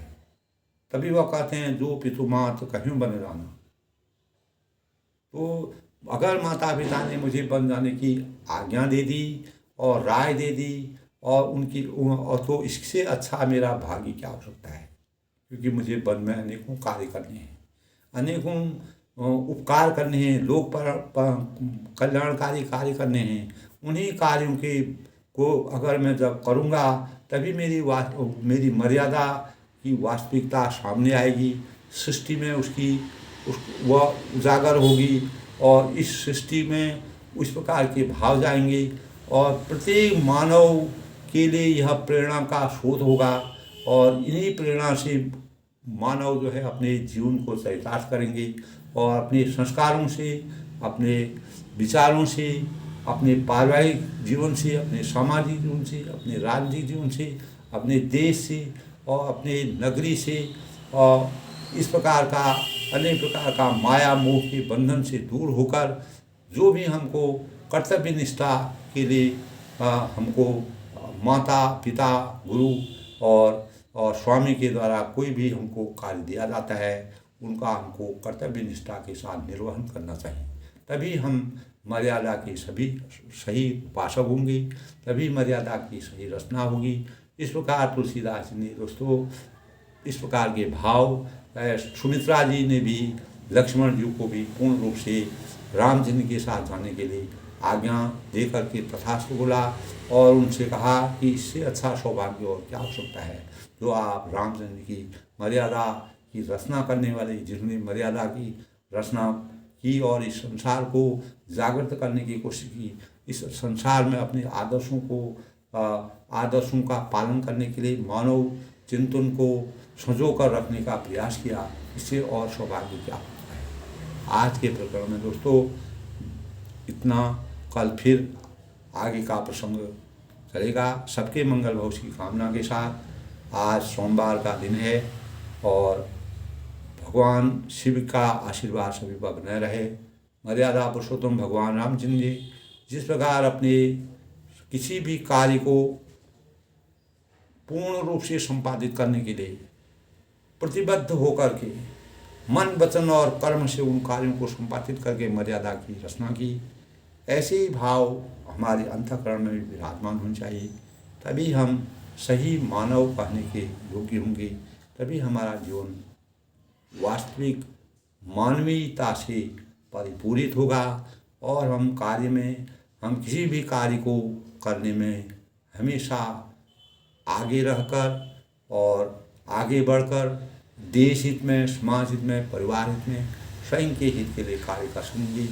तभी वह कहते हैं जो पितु मात कहीं बन जाना। तो अगर माता पिता ने मुझे बन जाने की आज्ञा दे दी और राय दे दी और तो इससे अच्छा मेरा भाग्य क्या हो सकता है, क्योंकि मुझे वन में अनेकों कार्य करने हैं, अनेकों उपकार करने हैं, लोक पर कल्याणकारी कार्य करने हैं। उन्हीं कार्यों को अगर मैं जब करूँगा तभी मेरी मर्यादा की वास्तविकता सामने आएगी, सृष्टि में वह उजागर होगी और इस सृष्टि में उस प्रकार के भाव जाएंगे और प्रत्येक मानव के लिए यह प्रेरणा का स्रोत होगा और इन्हीं प्रेरणा से मानव जो है अपने जीवन को चरितार्थ करेंगे और अपने संस्कारों से, अपने विचारों से, अपने पारिवारिक जीवन से, अपने सामाजिक जीवन से, अपने राजनीतिक जीवन से, अपने देश से और अपने नगरी से और इस प्रकार का अनेक प्रकार का माया मोह के बंधन से दूर होकर जो भी हमको कर्तव्य निष्ठा के लिए हमको माता पिता गुरु और स्वामी के द्वारा कोई भी हमको कार्य दिया जाता है, उनका हमको कर्तव्य निष्ठा के साथ निर्वहन करना चाहिए। तभी हम मर्यादा के सभी सही उपासक होंगे, तभी मर्यादा की सही रचना होगी। इस प्रकार तुलसीदास जी ने दोस्तों इस प्रकार के भाव, सुमित्रा जी ने भी लक्ष्मण जी को भी पूर्ण रूप से रामचंद्र के साथ जाने के लिए आज्ञा दे करके तथास्तु बोला और उनसे कहा कि इससे अच्छा सौभाग्य और क्या हो सकता है जो आप रामचंद्र की मर्यादा की रचना करने वाले, जिन्होंने मर्यादा की रचना की और इस संसार को जागृत करने की कोशिश की, इस संसार में अपने आदर्शों का पालन करने के लिए मानव चिंतन को संजो कर रखने का प्रयास किया, इससे और सौभाग्य क्या होता है। आज के प्रकरण में दोस्तों इतना, कल फिर आगे का प्रसंग चलेगा। सबके मंगल भविष्य की कामना के साथ आज सोमवार का दिन है और भगवान शिव का आशीर्वाद सभी पर बने रहे। मर्यादा पुरुषोत्तम भगवान रामचंद्र जी जिस प्रकार अपने किसी भी कार्य को पूर्ण रूप से संपादित करने के लिए प्रतिबद्ध होकर के मन वचन और कर्म से उन कार्यों को संपादित करके मर्यादा की रचना की, ऐसे ही भाव हमारे अंतःकरण में भी विराजमान होने चाहिए। तभी हम सही मानव कहने के योग्य होंगे, तभी हमारा जीवन वास्तविक मानवीयता से परिपूरित होगा और हम किसी भी कार्य को करने में हमेशा आगे रहकर और आगे बढ़कर देश हित में, समाज हित में, परिवार हित में, स्वयं के हित के लिए कार्य कर सकेंगे।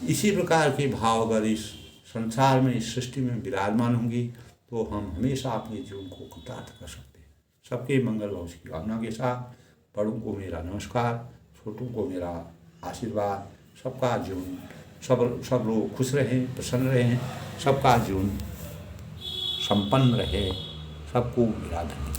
इसी प्रकार के भाव अगर इस संसार में, इस सृष्टि में विराजमान होंगी तो हम हमेशा अपने जीवन को कृतार्थ कर सकते हैं। सबके मंगल भविष्य की कामना के साथ बड़ों को मेरा नमस्कार, छोटों को मेरा आशीर्वाद। सबका जीवन सब लोग खुश रहें, प्रसन्न रहें, सबका जीवन संपन्न रहे। सबको मेरा धन्यवाद।